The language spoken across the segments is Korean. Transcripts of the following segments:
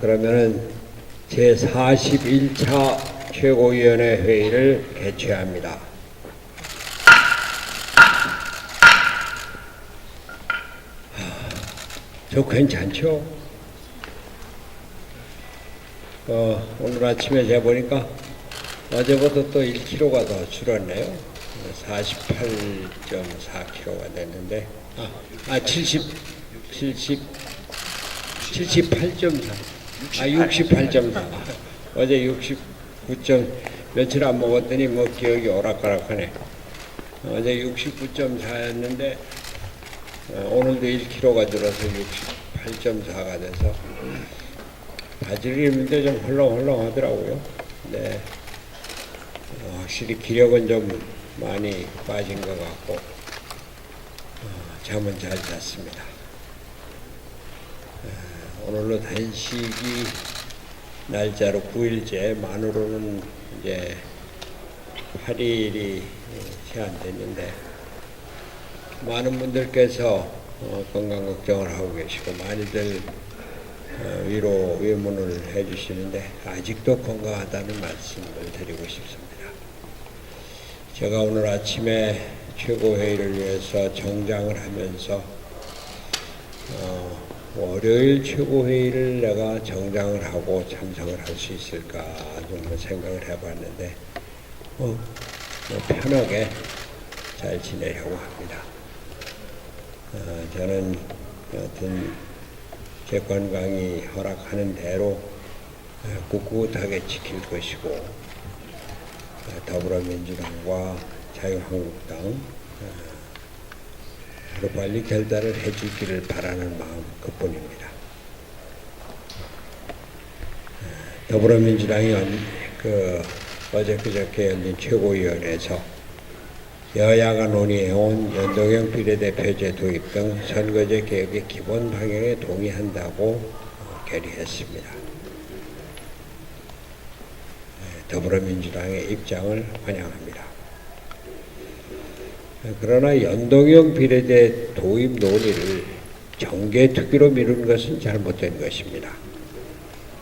그러면은 제41차 최고위원회 회의를 개최합니다. 저 괜찮죠? 오늘 아침에 재보니까 어제보다 또 1kg가 더 줄었네요. 48.4kg가 됐는데, 78.4. 68.4. 어제 69. 며칠 안 먹었더니 뭐 기억이 오락가락하네. 어제 69.4였는데, 오늘도 1kg가 줄어서 68.4가 돼서, 바지를 입는데 좀 헐렁헐렁 하더라고요. 네. 확실히 기력은 좀 많이 빠진 것 같고, 잠은 잘 잤습니다. 오늘로 단식이 날짜로 9일째, 만으로는 이제 8일이 채 안 됐는데, 많은 분들께서 건강 걱정을 하고 계시고, 많이들 위로 외문을 해주시는데, 아직도 건강하다는 말씀을 드리고 싶습니다. 제가 오늘 아침에 최고회의를 위해서 정장을 하면서 월요일 최고회의를 내가 정장을 하고 참석을 할 수 있을까 좀 생각을 해봤는데 편하게 잘 지내려고 합니다. 저는 여튼 제 건강이 허락하는 대로 꿋꿋하게 지킬 것이고, 더불어민주당과 자유한국당 하루빨리 결단을 해주기를 바라는 마음 그뿐입니다. 더불어민주당이 어제 그저께 열린 최고위원회에서 여야가 논의해온 연동형 비례대표제 도입 등 선거제 개혁의 기본 방향에 동의한다고 결의했습니다. 더불어민주당의 입장을 환영합니다. 그러나 연동형 비례대 도입 논의를 정계특위로 미룬 것은 잘못된 것입니다.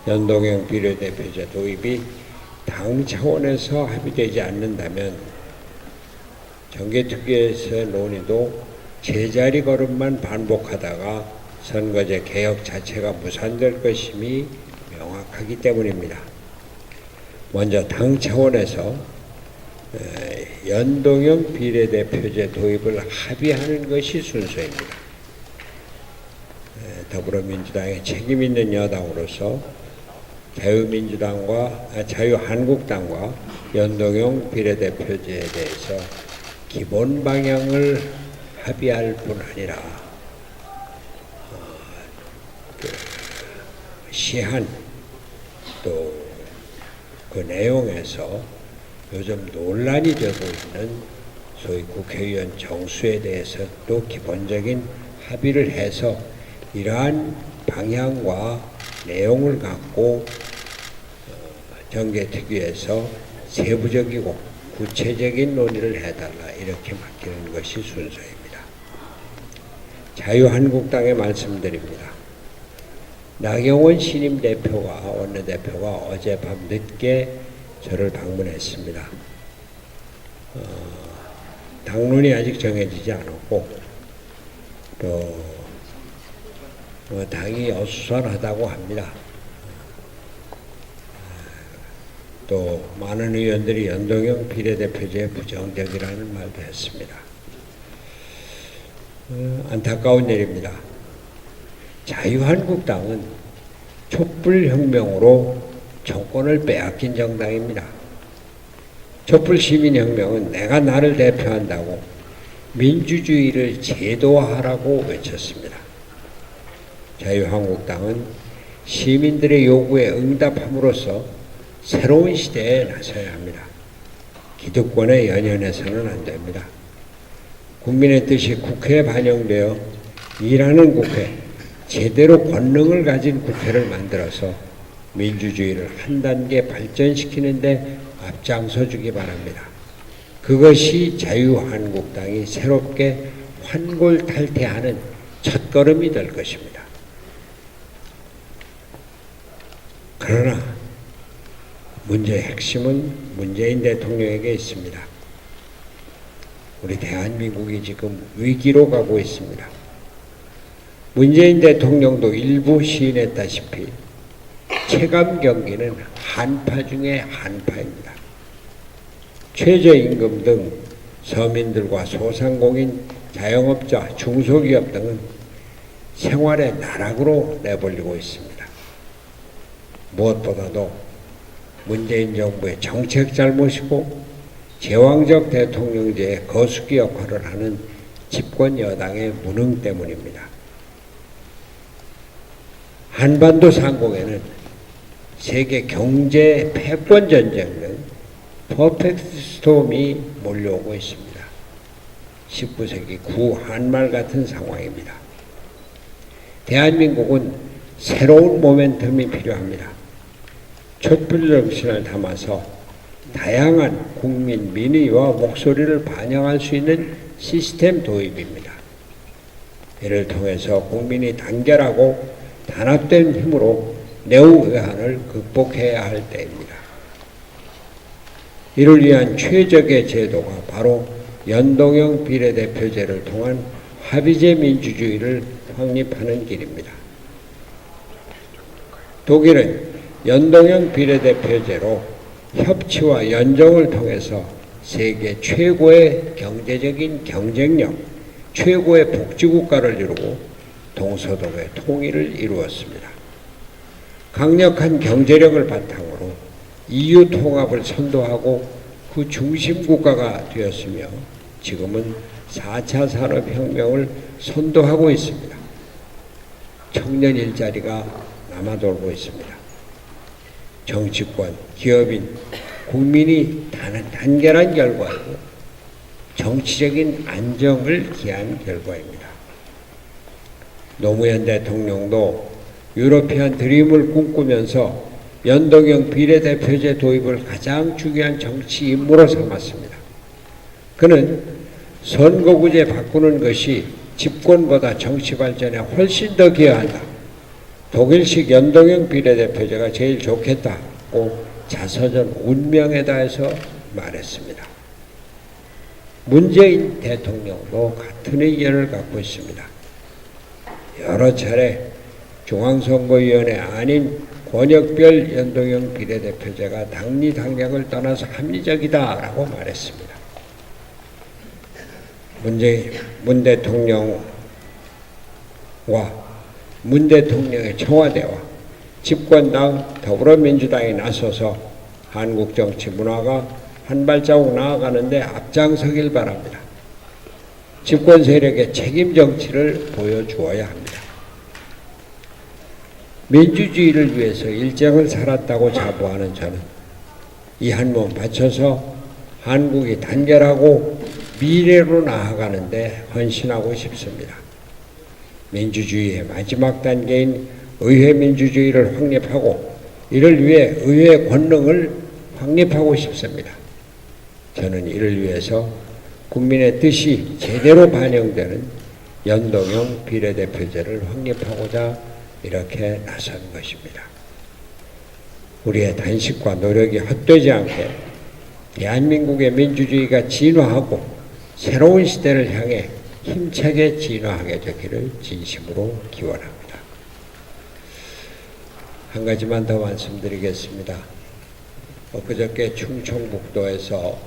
연동형 비례대표제 도입이 당 차원에서 합의되지 않는다면 정계특위에서의 논의도 제자리 걸음만 반복하다가 선거제 개혁 자체가 무산될 것임이 명확하기 때문입니다. 먼저 당 차원에서 연동형 비례대표제 도입을 합의하는 것이 순서입니다. 더불어민주당의 책임있는 여당으로서 자유한국당과 연동형 비례대표제에 대해서 기본 방향을 합의할 뿐 아니라 시한 또 그 내용에서 요즘 논란이 되고 있는 소위 국회의원 정수에 대해서 또 기본적인 합의를 해서 이러한 방향과 내용을 갖고 정계특위에서 세부적이고 구체적인 논의를 해달라 이렇게 맡기는 것이 순서입니다. 자유한국당에 말씀드립니다. 나경원 신임 대표가 원내대표가 어젯밤 늦게 저를 방문했습니다. 당론이 아직 정해지지 않았고 또 당이 어수선하다고 합니다. 또 많은 의원들이 연동형 비례대표제에 부정적이라는 말도 했습니다. 안타까운 일입니다. 자유한국당은 촛불혁명으로 정권을 빼앗긴 정당입니다. 촛불시민혁명은 내가 나를 대표한다고 민주주의를 제도화하라고 외쳤습니다. 자유한국당은 시민들의 요구에 응답함으로써 새로운 시대에 나서야 합니다. 기득권에 연연해서는 안 됩니다. 국민의 뜻이 국회에 반영되어 일하는 국회, 제대로 권능을 가진 국회를 만들어서 민주주의를 한 단계 발전시키는 데 앞장서 주기 바랍니다. 그것이 자유한국당이 새롭게 환골탈퇴하는 첫걸음이 될 것입니다. 그러나 문제의 핵심은 문재인 대통령에게 있습니다. 우리 대한민국이 지금 위기로 가고 있습니다. 문재인 대통령도 일부 시인했다시피 체감 경기는 한파 중에 한파입니다. 최저임금 등 서민들과 소상공인, 자영업자, 중소기업 등은 생활의 나락으로 내몰리고 있습니다. 무엇보다도 문재인 정부의 정책 잘못이고 제왕적 대통령제의 거수기 역할을 하는 집권 여당의 무능 때문입니다. 한반도 상공에는 세계 경제 패권 전쟁 등 퍼펙트 스톰이 몰려오고 있습니다. 19세기 구한말 같은 상황입니다. 대한민국은 새로운 모멘텀이 필요합니다. 촛불 정신을 담아서 다양한 국민 민의와 목소리를 반영할 수 있는 시스템 도입입니다. 이를 통해서 국민이 단결하고 단합된 힘으로 내후의한을 극복해야 할 때입니다. 이를 위한 최적의 제도가 바로 연동형 비례대표제를 통한 합의제 민주주의를 확립하는 길입니다. 독일은 연동형 비례대표제로 협치와 연정을 통해서 세계 최고의 경제적인 경쟁력, 최고의 복지국가를 이루고 동서독의 통일을 이루었습니다. 강력한 경제력을 바탕으로 EU 통합을 선도하고 그 중심 국가가 되었으며 지금은 4차 산업혁명을 선도하고 있습니다. 청년 일자리가 남아돌고 있습니다. 정치권, 기업인, 국민이 단결한 결과이고 정치적인 안정을 기한 결과입니다. 노무현 대통령도 유러피안 드림을 꿈꾸면서 연동형 비례대표제 도입을 가장 중요한 정치 임무로 삼았습니다. 그는 선거구제 바꾸는 것이 집권보다 정치 발전에 훨씬 더 기여한다. 독일식 연동형 비례대표제가 제일 좋겠다고 자서전 운명에다해서 말했습니다. 문재인 대통령도 같은 의견을 갖고 있습니다. 여러 차례 중앙선거위원회 아닌 권역별 연동형 비례대표제가 당리 당략을 떠나서 합리적이다라고 말했습니다. 문 대통령과 문 대통령의 청와대와 집권당 더불어민주당이 나서서 한국 정치 문화가 한 발자국 나아가는데 앞장서길 바랍니다. 집권 세력의 책임 정치를 보여주어야 합니다. 민주주의를 위해서 일정을 살았다고 자부하는 저는 이 한 몸 바쳐서 한국이 단결하고 미래로 나아가는데 헌신하고 싶습니다. 민주주의의 마지막 단계인 의회 민주주의를 확립하고 이를 위해 의회 권능을 확립하고 싶습니다. 저는 이를 위해서 국민의 뜻이 제대로 반영되는 연동형 비례대표제를 확립하고자 이렇게 나선 것입니다. 우리의 단식과 노력이 헛되지 않게 대한민국의 민주주의가 진화하고 새로운 시대를 향해 힘차게 진화하게 되기를 진심으로 기원합니다. 한 가지만 더 말씀드리겠습니다. 엊그저께 충청북도에서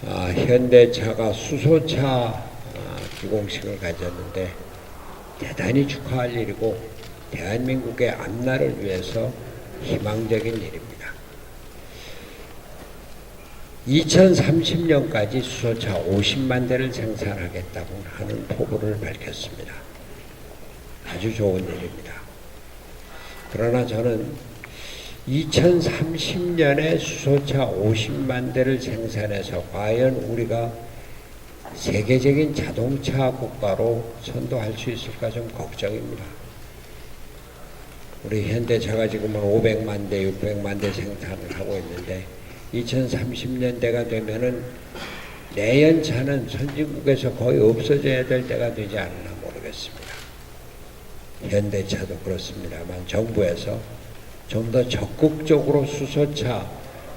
현대차가 수소차 기공식을 가졌는데 대단히 축하할 일이고 대한민국의 앞날을 위해서 희망적인 일입니다. 2030년까지 수소차 50만 대를 생산하겠다고 하는 포부를 밝혔습니다. 아주 좋은 일입니다. 그러나 저는 2030년에 수소차 50만 대를 생산해서 과연 우리가 세계적인 자동차 국가로 선도할 수 있을까 좀 걱정입니다. 우리 현대차가 지금 500만 대, 600만 대 생산을 하고 있는데 2030년대가 되면은 내연차는 선진국에서 거의 없어져야 될 때가 되지 않나 모르겠습니다. 현대차도 그렇습니다만 정부에서 좀 더 적극적으로 수소차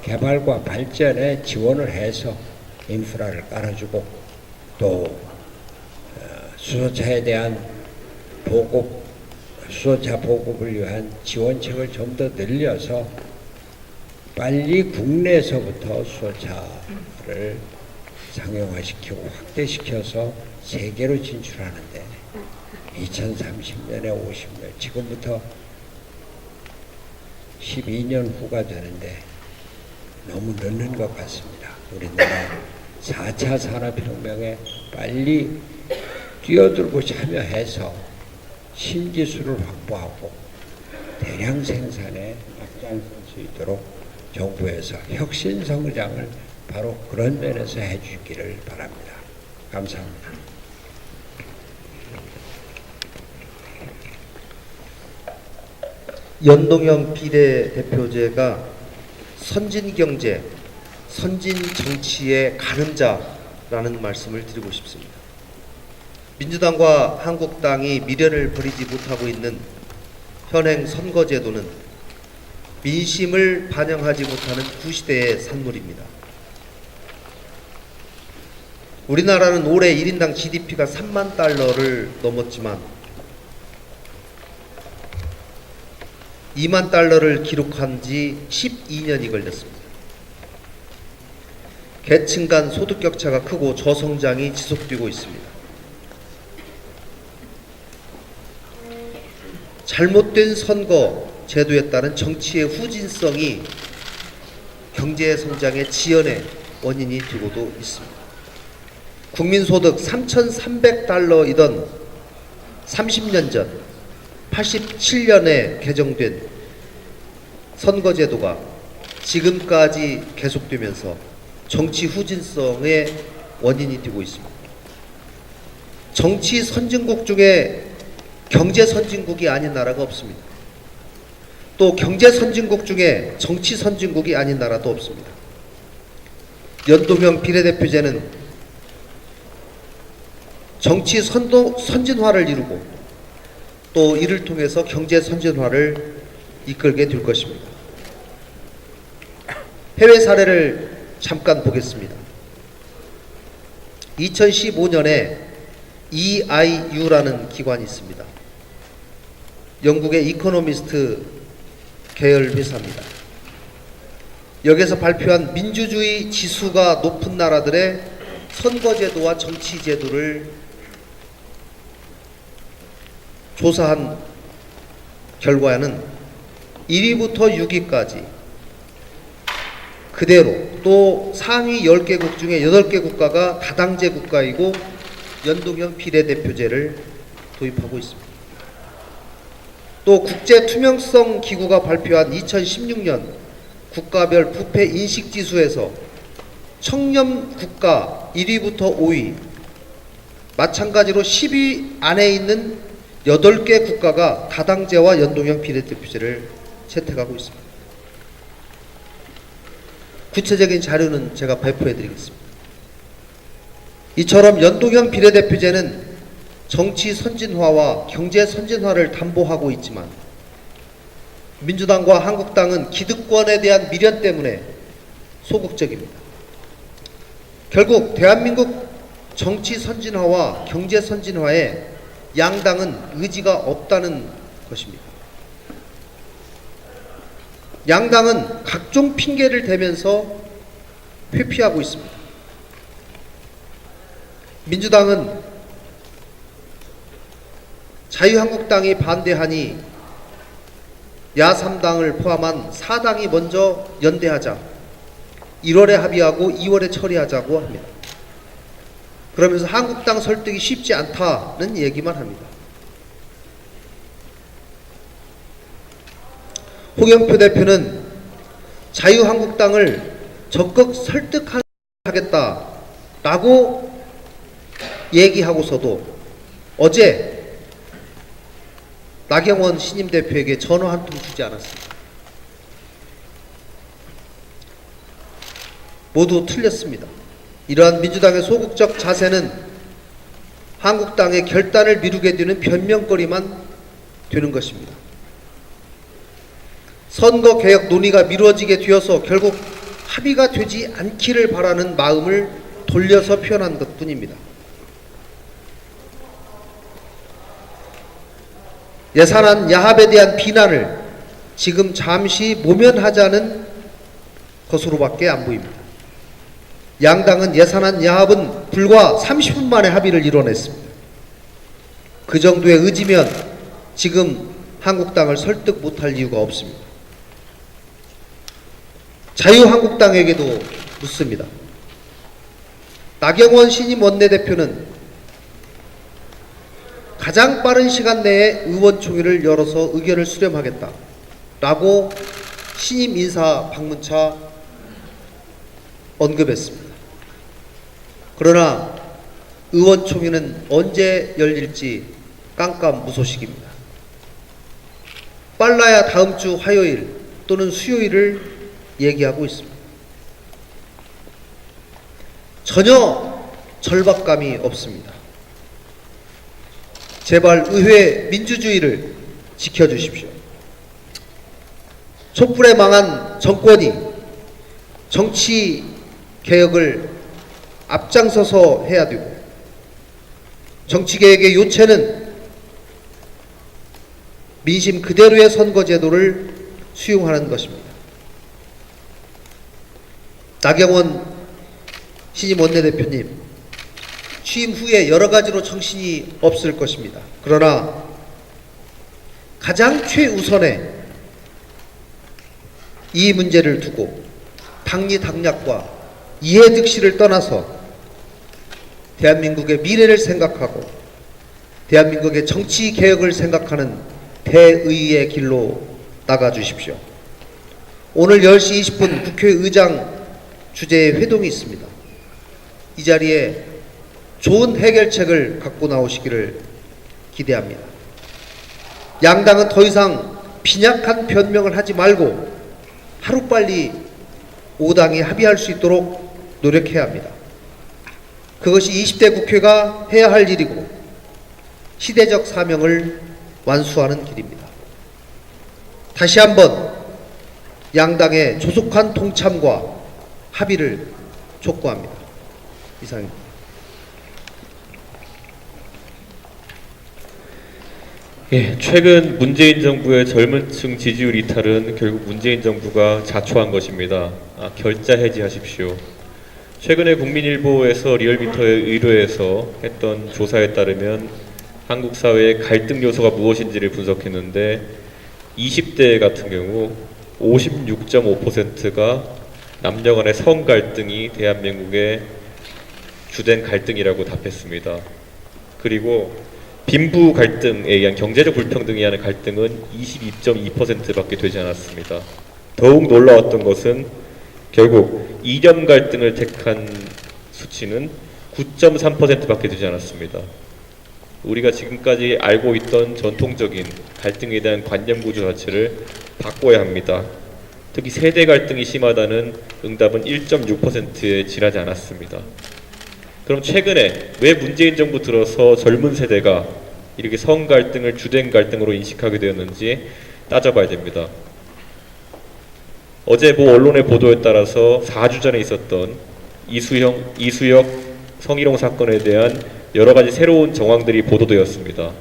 개발과 발전에 지원을 해서 인프라를 깔아주고 또 수소차에 대한 보급, 수소차 보급을 위한 지원책을 좀 더 늘려서 빨리 국내에서부터 수소차를 상용화시키고 확대시켜서 세계로 진출하는데 2030년에 50년, 지금부터 12년 후가 되는데 너무 늦는 것 같습니다. 우리나라 4차 산업혁명에 빨리 뛰어들고 참여해서 신기술을 확보하고 대량 생산에 앞장설 수 있도록 정부에서 혁신 성장을 바로 그런 면에서 해주기를 바랍니다. 감사합니다. 연동형 비례대표제가 선진경제, 선진정치의 가늠자라는 말씀을 드리고 싶습니다. 민주당과 한국당이 미련을 버리지 못하고 있는 현행 선거제도는 민심을 반영하지 못하는 구시대의 산물입니다. 우리나라는 올해 1인당 GDP가 3만 달러를 넘었지만 2만 달러를 기록한 지 12년이 걸렸습니다. 계층 간 소득 격차가 크고 저성장이 지속되고 있습니다. 잘못된 선거 제도에 따른 정치의 후진성이 경제 성장의 지연의 원인이 되고도 있습니다. 국민소득 3,300달러이던 30년 전 87년에 개정된 선거제도가 지금까지 계속되면서 정치 후진성의 원인이 되고 있습니다. 정치 선진국 중에 경제 선진국이 아닌 나라가 없습니다. 또 경제 선진국 중에 정치 선진국이 아닌 나라도 없습니다. 연동형 비례대표제는 정치 선진화를 이루고 또 이를 통해서 경제 선진화를 이끌게 될 것입니다. 해외 사례를 잠깐 보겠습니다. 2015년에 EIU라는 기관이 있습니다. 영국의 이코노미스트 계열 회사입니다. 여기서 발표한 민주주의 지수가 높은 나라들의 선거제도와 정치제도를 조사한 결과는 1위부터 6위까지 그대로 또 상위 10개국 중에 8개 국가가 다당제 국가이고 연동형 비례대표제를 도입하고 있습니다. 또 국제투명성 기구가 발표한 2016년 국가별 부패 인식지수에서 청렴 국가 1위부터 5위 마찬가지로 10위 안에 있는 8개 국가가 다당제와 연동형 비례대표제를 채택하고 있습니다. 구체적인 자료는 제가 발표해 드리겠습니다. 이처럼 연동형 비례대표제는 정치 선진화와 경제 선진화를 담보하고 있지만 민주당과 한국당은 기득권에 대한 미련 때문에 소극적입니다. 결국 대한민국 정치 선진화와 경제 선진화에 양당은 의지가 없다는 것입니다. 양당은 각종 핑계를 대면서 회피하고 있습니다. 민주당은 자유한국당이 반대하니 야3당을 포함한 4당이 먼저 연대하자, 1월에 합의하고 2월에 처리하자고 합니다. 그러면서 한국당 설득이 쉽지 않다는 얘기만 합니다. 홍영표 대표는 자유한국당을 적극 설득하겠다라고 얘기하고서도 어제 나경원 신임 대표에게 전화 한 통 주지 않았습니다. 모두 틀렸습니다. 이러한 민주당의 소극적 자세는 한국당의 결단을 미루게 되는 변명거리만 되는 것입니다. 선거개혁 논의가 미뤄지게 되어서 결국 합의가 되지 않기를 바라는 마음을 돌려서 표현한 것뿐입니다. 예산안 야합에 대한 비난을 지금 잠시 모면하자는 것으로밖에 안 보입니다. 양당은 예산안 야합은 불과 30분 만에 합의를 이뤄냈습니다. 그 정도의 의지면 지금 한국당을 설득 못할 이유가 없습니다. 자유한국당에게도 묻습니다. 나경원 신임 원내대표는 가장 빠른 시간 내에 의원총회를 열어서 의견을 수렴하겠다라고 신임 인사 방문차 언급했습니다. 그러나 의원총회는 언제 열릴지 깜깜무소식입니다. 빨라야 다음 주 화요일 또는 수요일을 얘기하고 있습니다. 전혀 절박감이 없습니다. 제발 의회 민주주의를 지켜주십시오. 촛불에 망한 정권이 정치 개혁을 앞장서서 해야 되고, 정치 개혁의 요체는 민심 그대로의 선거제도를 수용하는 것입니다. 나경원 신임 원내대표님, 취임 후에 여러 가지로 정신이 없을 것입니다. 그러나 가장 최우선에 이 문제를 두고 당리당략과 이해득실을 떠나서 대한민국의 미래를 생각하고 대한민국의 정치 개혁을 생각하는 대의의 길로 나가주십시오. 오늘 10시 20분 국회의장 주재의 회동이 있습니다. 이 자리에 좋은 해결책을 갖고 나오시기를 기대합니다. 양당은 더 이상 빈약한 변명을 하지 말고 하루빨리 5당이 합의할 수 있도록 노력해야 합니다. 그것이 20대 국회가 해야 할 일이고 시대적 사명을 완수하는 길입니다. 다시 한번 양당의 조속한 동참과 합의를 촉구합니다. 이상입니다. 예, 최근 문재인 정부의 젊은 층 지지율 이탈은 결국 문재인 정부가 자초한 것입니다. 결자 해지하십시오. 최근에 국민일보에서 리얼미터에 의뢰해서 했던 조사에 따르면 한국 사회의 갈등 요소가 무엇인지를 분석했는데 20대 같은 경우 56.5%가 남녀 간의 성 갈등이 대한민국의 주된 갈등이라고 답했습니다. 그리고 빈부 갈등에 의한 경제적 불평등에 의한 갈등은 22.2%밖에 되지 않았습니다. 더욱 놀라웠던 것은 결국 이념 갈등을 택한 수치는 9.3%밖에 되지 않았습니다. 우리가 지금까지 알고 있던 전통적인 갈등에 대한 관념 구조 자체를 바꿔야 합니다. 특히 세대 갈등이 심하다는 응답은 1.6%에 지나지 않았습니다. 그럼 최근에 왜 문재인 정부 들어서 젊은 세대가 이렇게 성 갈등을 주된 갈등으로 인식하게 되었는지 따져봐야 됩니다. 어제 모 언론의 보도에 따라서 4주 전에 있었던 이수혁 성희롱 사건에 대한 여러 가지 새로운 정황들이 보도되었습니다.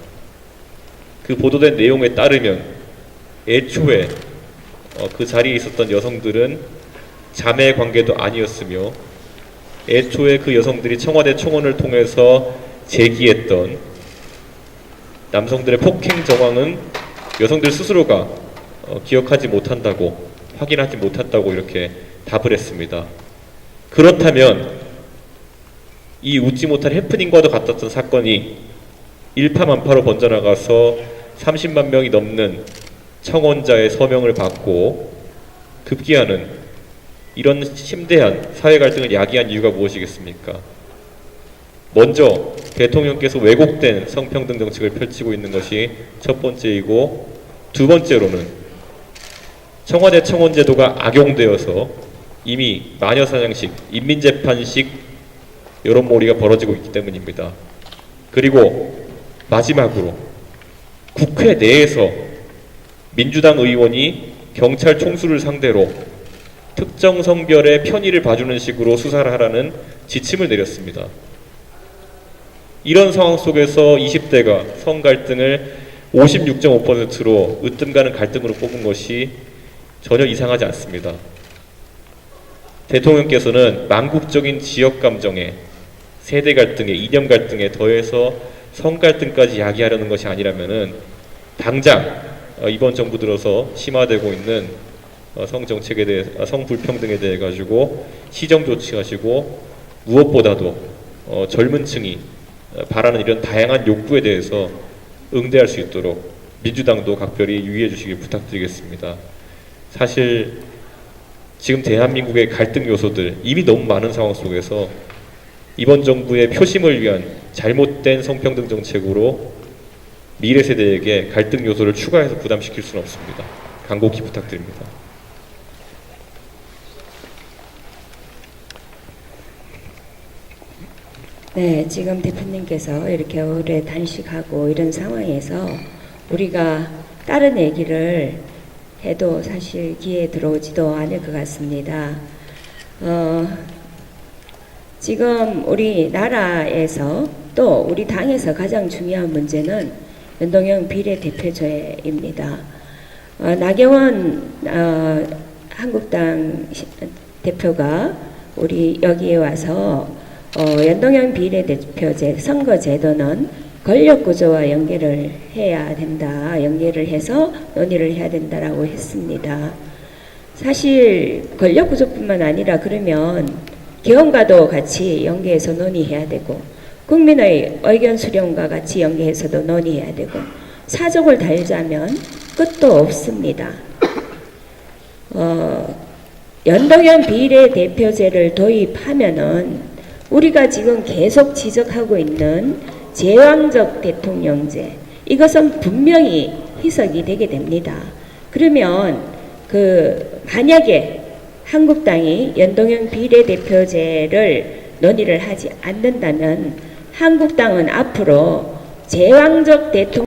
그 보도된 내용에 따르면 애초에 그 자리에 있었던 여성들은 자매 관계도 아니었으며 애초에 그 여성들이 청와대 청원을 통해서 제기했던 남성들의 폭행 정황은 여성들 스스로가 기억하지 못한다고, 확인하지 못한다고 이렇게 답을 했습니다. 그렇다면 이 웃지 못할 해프닝과도 같았던 사건이 일파만파로 번져나가서 30만 명이 넘는 청원자의 서명을 받고 급기야는 이런 심대한 사회 갈등을 야기한 이유가 무엇이겠습니까? 먼저 대통령께서 왜곡된 성평등 정책을 펼치고 있는 것이 첫 번째이고, 두 번째로는 청와대 청원제도가 악용되어서 이미 마녀사냥식, 인민재판식 여론몰이가 벌어지고 있기 때문입니다. 그리고 마지막으로 국회 내에서 민주당 의원이 경찰 총수를 상대로 특정 성별의 편의를 봐주는 식으로 수사를 하라는 지침을 내렸습니다. 이런 상황 속에서 20대가 성 갈등을 56.5%로 으뜸 가는 갈등으로 뽑은 것이 전혀 이상하지 않습니다. 대통령께서는 망국적인 지역 감정에, 세대 갈등에, 이념 갈등에 더해서 성 갈등까지 야기하려는 것이 아니라면은 당장 이번 정부 들어서 심화되고 있는 성 정책에 대해, 성 불평등에 대해 가지고 시정 조치하시고, 무엇보다도 젊은 층이 바라는 이런 다양한 욕구에 대해서 응대할 수 있도록 민주당도 각별히 유의해 주시길 부탁드리겠습니다. 사실 지금 대한민국의 갈등 요소들 이미 너무 많은 상황 속에서 이번 정부의 표심을 위한 잘못된 성평등 정책으로 미래 세대에게 갈등 요소를 추가해서 부담시킬 수는 없습니다. 간곡히 부탁드립니다. 네, 지금 대표님께서 이렇게 오래 단식하고 이런 상황에서 우리가 다른 얘기를 해도 사실 귀에 들어오지도 않을 것 같습니다. 지금 우리나라에서 또 우리 당에서 가장 중요한 문제는 연동형 비례대표제입니다. 나경원 한국당 대표가 우리 여기에 와서 연동형 비례대표제 선거제도는 권력구조와 연계를 해야 된다, 연계를 해서 논의를 해야 된다라고 했습니다. 사실 권력구조뿐만 아니라 그러면 개헌과도 같이 연계해서 논의해야 되고, 국민의 의견 수렴과 같이 연계해서도 논의해야 되고, 사족을 달자면 끝도 없습니다. 연동형 비례대표제를 도입하면은 우리가 지금 계속 지적하고 있는 제왕적 대통령제, 이것은 분명히 희석이 되게 됩니다. 그러면 만약에 한국당이 연동형 비례대표제를 논의를 하지 않는다면 한국당은 앞으로 제왕적 대통령